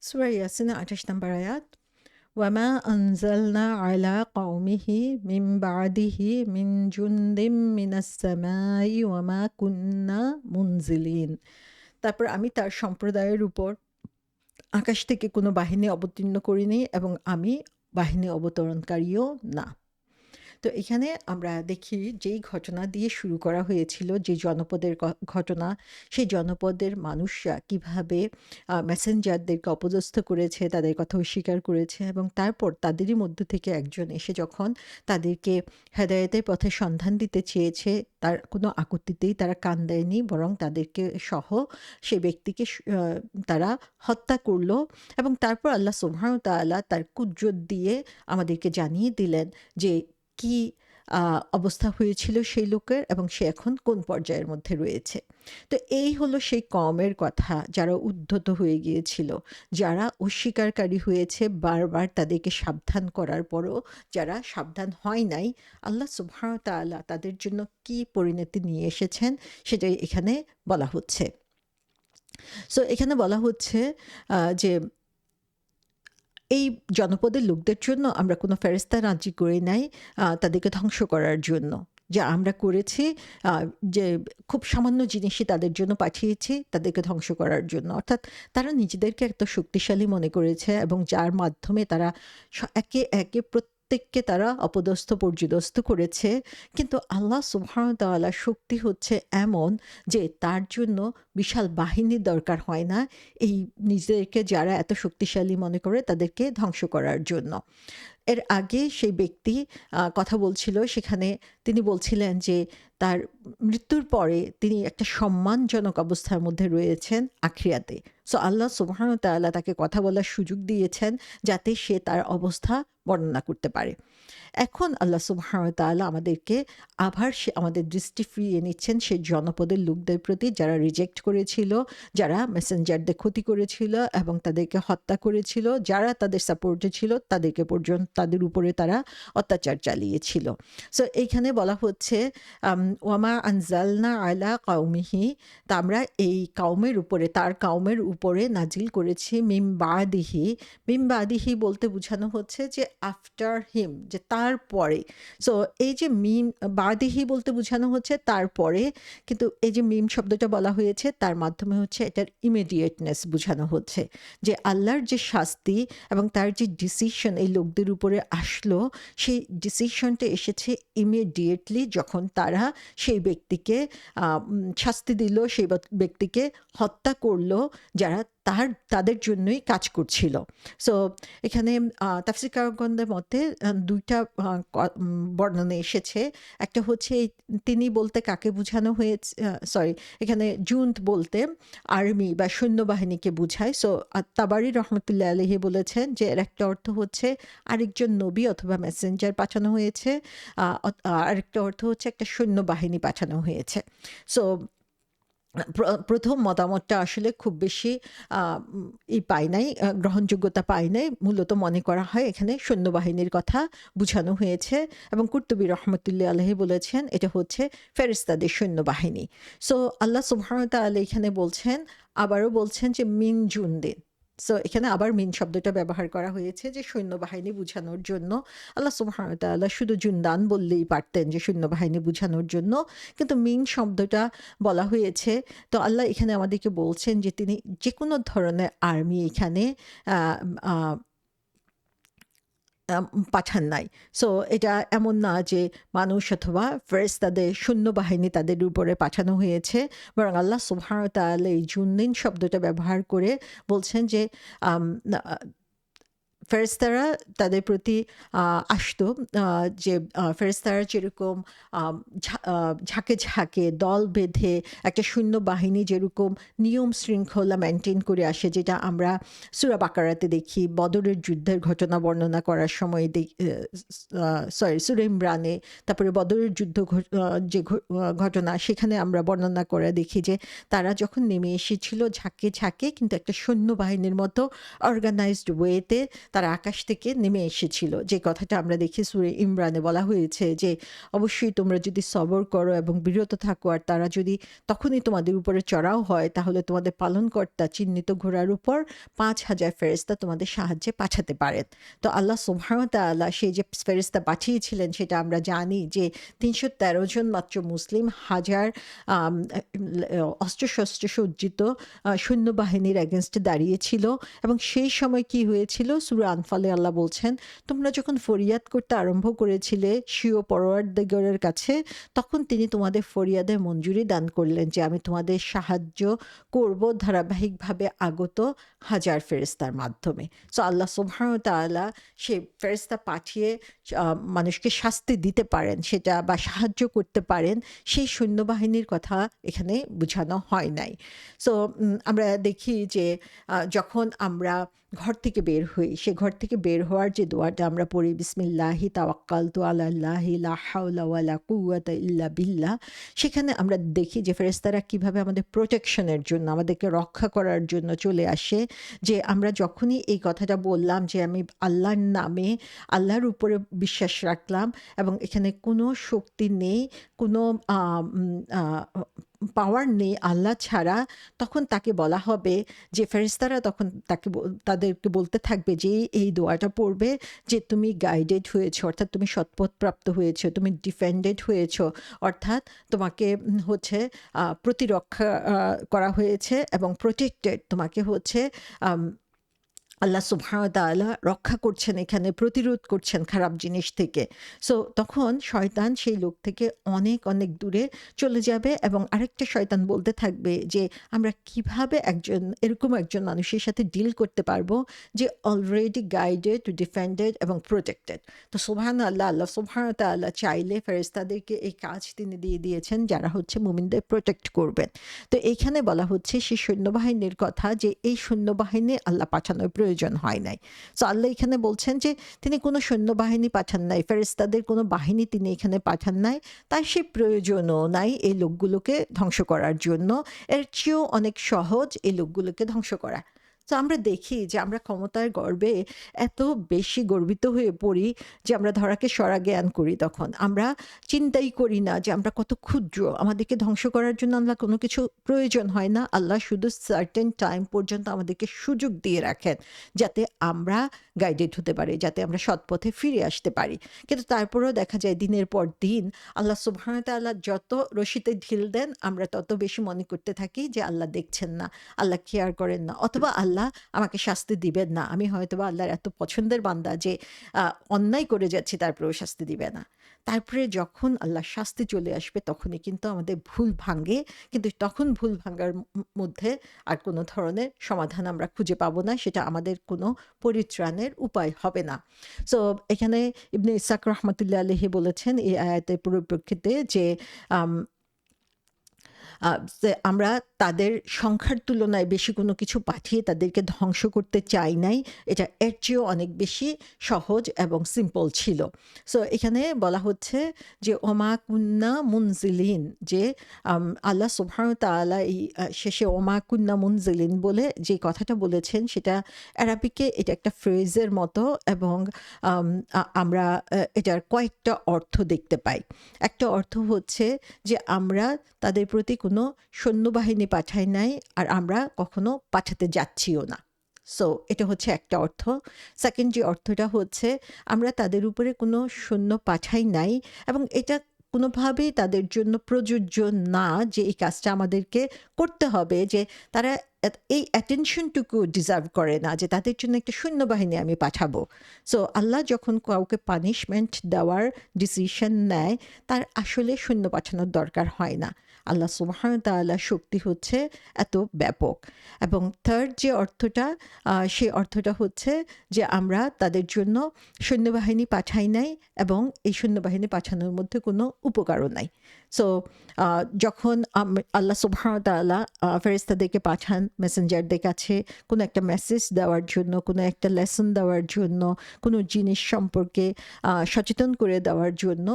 সূরা ইয়াসিনের ২৮ নম্বর আয়াত। ওয়ামা আনজালনা আলা কওমিহি মিন বাদিহি মিন জুনদিম মিনাস সামাই ওয়ামা কুন্না মুনজিলিন। তারপর আমি তার সম্প্রদায়ের উপর আকাশ থেকে কোনো বাহিনী অবতীর্ণ করিনি এবং আমি বাহিনী অবতরণকারীও না। তো এখানে আমরা দেখি যেই ঘটনা দিয়ে শুরু করা হয়েছিল, যে জনপদের ঘটনা, সেই জনপদের মানুষরা কিভাবে মেসেঞ্জারদেরকে অপদস্থ করেছে, তাদের কথা অস্বীকার করেছে এবং তারপর তাদেরই মধ্য থেকে একজন এসে যখন তাদেরকে হেদায়েতের পথে সন্ধান দিতে চেয়েছে, তার কোনো আকুতিতেই তারা কান দেয়নি, বরং তাদেরকে সহ সেই ব্যক্তিকে তারা হত্যা করলো। এবং তারপর আল্লাহ সুবহানাহু ওয়া তাআলা তার কুদরত দিয়ে আমাদেরকে জানিয়ে দিলেন যে কি অবস্থা হয়েছিল সেই লোকের এবং সে এখন কোন পর্যায়ের মধ্যে রয়েছে। তো এই হলো সেই কওমের কথা যারা উদ্ধত হয়ে গিয়েছিল, যারা অস্বীকারী হয়েছে, বারবার তাদেরকে সাবধান করার পরও যারা সাবধান হয় নাই, আল্লাহ সুবহানাহু ওয়া তাআলা তাদের জন্য কি পরিণতি নিয়ে এসেছেন সেটাই এখানে বলা হচ্ছে। সো এখানে বলা হচ্ছে যে এই জনপদের লোকদের জন্য আমরা কোনো ফেরেশতা নাজিল করি নাই তাদেরকে ধ্বংস করার জন্য। যা আমরা করেছি যে খুব সামান্য জিনিসই তাদের জন্য পাঠিয়েছি তাদেরকে ধ্বংস করার জন্য। অর্থাৎ তারা নিজেদেরকে এত শক্তিশালী মনে করেছে এবং যার মাধ্যমে তারা একে একে প্রত্যেককে তারা অপদস্থ পর্যুদস্ত করেছে। কিন্তু আল্লাহ সুবহানাহু ওয়া তাআলার শক্তি হচ্ছে এমন যে তার জন্য বিশাল বাহিনীর দরকার হয় না এই নিজেদেরকে যারা এত শক্তিশালী মনে করে তাদেরকে ধ্বংস করার জন্য। এর আগে সেই ব্যক্তি কথা বলছিল, সেখানে তিনি বলছিলেন যে তার মৃত্যুর পরে তিনি একটা সম্মানজনক অবস্থার মধ্যে রয়েছেন আখিরাতে। সো আল্লাহ সুবহানাহু ওয়া তাআলা তাকে কথা বলার সুযোগ দিয়েছেন যাতে সে তার অবস্থা বর্ণনা করতে পারে। এখন আল্লাহ সুবহানাহু ওয়া তাআলা আমাদেরকে আবার আমাদের দৃষ্টি ফিরিয়ে নিচ্ছেন সেই জনপদের লোকদের প্রতি যারা রিজেক্ট করেছিল, যারা মেসেঞ্জারদের ক্ষতি করেছিল এবং তাদেরকে হত্যা করেছিল, যারা তাদের সাপোর্টে ছিল তাদেরকে পর্যন্ত তাদের উপরে তারা অত্যাচার চালিয়েছিল। সো এইখানে বলা হচ্ছে ওয়ামা আনজালনা আলা কওমিহি, তা আমরা এই কওমের উপরে, তার কওমের উপরে নাজিল করেছি মিন বাদিহি। মিন বাদিহি বলতে বোঝানো হচ্ছে যে আফটার হিম, যে তারপরে। সো এই যে মিম বাদিহি বলতে বোঝানো হচ্ছে তারপরে, কিন্তু এই যে মিম শব্দটা বলা হয়েছে তার মাধ্যমে হচ্ছে এটার ইমিডিয়েটনেস বোঝানো হচ্ছে যে আল্লাহর যে শাস্তি এবং তার যে ডিসিশন এই লোকদের উপরে আসলো, সেই ডিসিশনটা এসেছে ইমিডিয়েটলি যখন তারা সেই ব্যক্তিকে শাস্তি দিল, সেই ব্যক্তিকে হত্যা করলো যারা তাদের জন্যই কাজ করছিল। সো এখানে তাফসীরকারগণদের মতে দুইটা বর্ণনা এসেছে। একটা হচ্ছে তিনি বলতে কাকে বোঝানো হয়েছে, সরি, এখানে জুন্দ বলতে আর্মি বা সৈন্যবাহিনীকে বোঝায়। সো তাবারি রহমতুল্লাহ আলাইহি বলেছেন যে এর একটা অর্থ হচ্ছে আরেকজন নবী অথবা মেসেঞ্জার পাঠানো হয়েছে, আরেকটা অর্থ হচ্ছে একটা সৈন্যবাহিনী পাঠানো হয়েছে। সো প্রথম মতামতটা আসলে খুব বেশি পায় নাই, গ্রহণযোগ্যতা পায় নাই। মূলত মনে করা হয় এখানে সৈন্যবাহিনীর কথা বুঝানো হয়েছে এবং কুরতুবী রহমতুল্লাহ আলাইহি বলেছেন এটা হচ্ছে ফেরেশতাদের সৈন্যবাহিনী। সো আল্লাহ সুবহানাহু ওয়া তাআলা এখানে বলছেন, আবারও বলছেন যে মিন জুনদিন। সো এখানে আবার মিন শব্দটা ব্যবহার করা হয়েছে যে সৈন্যবাহিনী বুঝানোর জন্য। আল্লাহ সুবহানাহু ওয়া তাআলা শুধু জুনদান বললেই পারতেন যে সৈন্যবাহিনী বুঝানোর জন্য, কিন্তু মিন শব্দটা বলা হয়েছে। তো আল্লাহ এখানে আমাদেরকে বলছেন যে তিনি যে কোনো ধরনের আর্মি এখানে পাঠান নাই। সো এটা এমন না যে মানুষ অথবা ফেরেশতাদের সৈন্যবাহিনী তাদের উপরে পাঠানো হয়েছে, বরং আল্লাহ সুবহানাহু ওয়া তাআলা এই জুনদিন শব্দটা ব্যবহার করে বলছেন যে ফেরেশতারা তাদের প্রতি আসতো, যে ফেরেশতারা যেরকম ঝাঁকে ঝাঁকে দল বেঁধে একটা সৈন্যবাহিনী যেরকম নিয়ম শৃঙ্খলা মেনটেন করে আসে, যেটা আমরা সূরা বাকারাতে দেখি, বদরের যুদ্ধের ঘটনা বর্ণনা করার সময় সূরা ইমরানে, তারপরে বদরের যুদ্ধ যে ঘটনা সেখানে আমরা বর্ণনা করে দেখি যে তারা যখন নেমে এসেছিল ঝাঁকে ঝাঁকে কিন্তু একটা সৈন্যবাহিনীর মতো অর্গানাইজড ওয়েতে তারা আকাশ থেকে নেমে এসেছিল, যে কথাটা আমরা দেখি সূরা ইমরানে বলা হয়েছে যে অবশ্যই তোমরা যদি সবর করো এবং বিরত থাকো আর তারা যদি তখনই তোমাদের উপরে চড়াও হয় তাহলে তোমাদের পালনকর্তা চিহ্নিত ঘোড়ার উপর 5,000 ফেরেশতা তোমাদের সাহায্যে পাঠাতে পারেন। তো আল্লাহ সুবহানাহু ওয়া তাআলা সেই যে ফেরেশতা পাঠিয়েছিলেন সেটা আমরা জানি যে 313 জন মাত্র মুসলিম হাজার অস্ত্রশস্ত্র সজ্জিত সৈন্যবাহিনীর এগেনস্টে দাঁড়িয়েছিল। এবং সেই সময় কি হয়েছিল, সূরা আনফালে আল্লাহ বলছেন, তোমরা যখন ফরিয়াদ করতে আরম্ভ করেছিলে স্বীয় পরওয়ারদিগারের কাছে, তখন তিনি তোমাদের ফরিয়াদের মঞ্জুরি দান করলেন যে আমি তোমাদের সাহায্য করব ধারাবাহিকভাবে আগত হাজার ফেরেশতার মাধ্যমে। সো আল্লাহ সুবহানাহু ওয়া তাআলা সেই ফেরেশতা পাঠিয়ে মানুষকে শাস্তি দিতে পারেন সেটা বা সাহায্য করতে পারেন, সেই সৈন্যবাহিনীর কথা এখানে বোঝানো হয় নাই। সো আমরা দেখি যে যখন আমরা ঘর থেকে বের হই, সে ঘর থেকে বের হওয়ার যে দোয়াটা আমরা পড়ি, বিসমিল্লাহি তাওয়াক্কালতু আলাল্লাহি লা হাওলা ওয়ালা কুওয়াতা ইল্লা বিল্লাহ, সেখানে আমরা দেখি যে ফেরেশতারা কিভাবে আমাদের প্রোটেকশনের জন্য, আমাদেরকে রক্ষা করার জন্য চলে আসে। যে আমরা যখনই এই কথাটা বললাম যে আমি আল্লাহর নামে, আল্লাহর উপরে বিশ্বাস রাখলাম এবং এখানে কোনো শক্তি নেই, কোনো পাওয়ার নেই আল্লাহ ছাড়া, তখন তাকে বলা হবে যে ফেরেশতারা তখন তাদেরকে বলতে থাকবে যে এই দোয়াটা পড়বে যে তুমি গাইডেড হয়েছো, অর্থাৎ তুমি সৎপথপ্রাপ্ত হয়েছো, তুমি ডিফেন্ডেড হয়েছো, অর্থাৎ তোমাকে হচ্ছে প্রতিরক্ষা করা হয়েছে এবং প্রোটেক্টেড, তোমাকে হচ্ছে আল্লাহ সুবহানাহু ওয়া তাআলা রক্ষা করছেন, এখানে প্রতিরোধ করছেন খারাপ জিনিস থেকে। সো তখন শয়তান সেই লোক থেকে অনেক অনেক দূরে চলে যাবে এবং আরেকটা শয়তান বলতে থাকবে যে আমরা কিভাবে এরকম একজন মানুষের সাথে ডিল করতে পারবো যে অলরেডি গাইডেড, ডিফেন্ডেড এবং প্রোটেক্টেড। তো সুবহানাল্লাহ, আল্লাহ সুবহানাহু ওয়া তাআলা চাইলে ফেরেশতাদেরকে এই কাজ তিনি দিয়ে দিয়েছেন যারা হচ্ছে মুমিনদের প্রোটেক্ট করবেন। তো এইখানে বলা হচ্ছে সেই সৈন্যবাহিনীর কথা যে এই সৈন্যবাহিনী আল্লাহ পাঠানোর প্রয়োজন হয় নাই। সো আল্লাহ এখানে বলছেন যে তিনি কোনো সৈন্যবাহিনী পাঠান নাই, ফেরেশতাদের কোনো বাহিনী তিনি এখানে পাঠান নাই, তাই সে প্রয়োজনও নাই এই লোকগুলোকে ধ্বংস করার জন্য। এর চেয়েও অনেক সহজ এই লোকগুলোকে ধ্বংস করা। তো আমরা দেখি যে আমরা ক্ষমতার গর্বে এত বেশি গর্বিত হয়ে পড়ি যে আমরা ধরাকে সরা জ্ঞান করি, তখন আমরা চিন্তাই করি না যে আমরা কত ক্ষুদ্র, আমাদেরকে ধ্বংস করার জন্য আল্লাহ কোনো কিছু প্রয়োজন হয় না। আল্লাহ শুধু সার্টেন টাইম পর্যন্ত আমাদেরকে সুযোগ দিয়ে রাখেন যাতে আমরা গাইডেড হতে পারি, যাতে আমরা সৎপথে ফিরে আসতে পারি। কিন্তু তারপরেও দেখা যায় দিনের পর দিন আল্লাহ সুবহানাহু ওয়া তাআলা যত রশিতে ঢিল দেন আমরা তত বেশি মনে করতে থাকি যে আল্লাহ দেখছেন না, আল্লাহ কেয়ার করেন না, অথবা আল্লাহ আমাকে শাস্তি দিবেন না, আমি হয়তোবা আল্লাহর এত পছন্দের বান্দা যে অন্যায় করে যাচ্ছি তারপরেও শাস্তি দিবে না। তারপরে যখন আল্লাহ শাস্তি চলে আসবে তখনই কিন্তু আমাদের ভুল ভাঙে, কিন্তু তখন ভুল ভাঙার মধ্যে আর কোনো ধরনের সমাধান আমরা খুঁজে পাবো না, সেটা আমাদের কোনো পরিত্রাণের উপায় হবে না। সো এখানে ইবনে ইসহাক রহমতুল্লাহ আলাইহি বলেছেন এই আয়াতের পরিপ্রেক্ষিতে যে আমরা তাদের সংখ্যার তুলনায় বেশি কোনো কিছু পাঠিয়ে তাদেরকে ধ্বংস করতে চাই নাই, এটা এর চেয়েও অনেক বেশি সহজ এবং সিম্পল ছিল। সো এখানে বলা হচ্ছে যে ওমা কুন্না মুনজিলিন, যে আল্লাহ সুবহানাহু ওয়া তাআলা এই শেষে ওমা কুন্না মুনজিলিন বলে যে কথাটা বলেছেন সেটা অ্যারাবিকে এটা একটা ফ্রেজের মতো এবং আমরা এটার কয়েকটা অর্থ দেখতে পাই। একটা অর্থ হচ্ছে যে আমরা তাদের প্রতি কোনো সৈন্যবাহিনী পাঠাই নাই আর আমরা কখনো পাঠাতে যাচ্ছিও না। সো এটা হচ্ছে একটা অর্থ। সেকেন্ড যে অর্থটা হচ্ছে আমরা তাদের উপরে কোনো সৈন্য পাঠাই নাই এবং এটা কোনোভাবেই তাদের জন্য প্রযোজ্য না যে এই কাজটা আমাদেরকে করতে হবে, যে তারা এই অ্যাটেনশনটুকু ডিজার্ভ করে না যে তাদের জন্য একটা সৈন্যবাহিনী আমি পাঠাবো। সো আল্লাহ যখন কাউকে পানিশমেন্ট দেওয়ার ডিসিশন নেয় তার আসলে সৈন্য পাঠানোর দরকার হয় না। আল্লাহ সুবহানাহু ওয়া তাআলার শক্তি হচ্ছে এত ব্যাপক। এবং থার্ড যে অর্থটা, সেই অর্থটা হচ্ছে যে আমরা তাদের জন্য সৈন্যবাহিনী পাঠাই নাই এবং এই সৈন্যবাহিনী পাঠানোর মধ্যে কোনো উপকারও নাই। সো যখন আল্লাহ সুবহানাহু ওয়া তাআলা ফেরেশতাদেরকে পাঠান মেসেঞ্জারদের কাছে কোনো একটা মেসেজ দেওয়ার জন্য, কোনো একটা লেসন দেওয়ার জন্য, কোনো জিনিস সম্পর্কে সচেতন করে দেওয়ার জন্য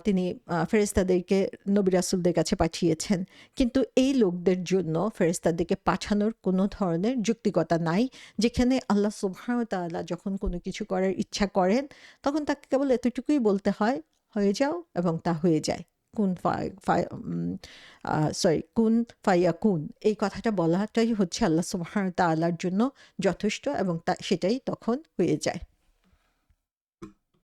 তিনি ফেরেশতাদেরকে নবী রাসূলদের কাছে পাঠিয়ে পাঠিয়েছেন। কিন্তু এই লোকদের জন্য ফেরেশতাদেরকে পাঠানোর কোনো ধরনের যৌক্তিকতা নাই। যেখানে আল্লাহ সুবহানাহু ওয়া তাআলা যখন কোনো কিছু করার ইচ্ছা করেন, তখন তাকে কেবল এতটুকুই বলতে হয়, হয়ে যাও, এবং তা হয়ে যায়। কুন ফায় ফায় উম কুন ফায়াকুন, এই কথাটা বলাটাই হচ্ছে আল্লাহ সুবহানাহু ওয়া তাআলার জন্য যথেষ্ট, এবং সেটাই তখন হয়ে যায়।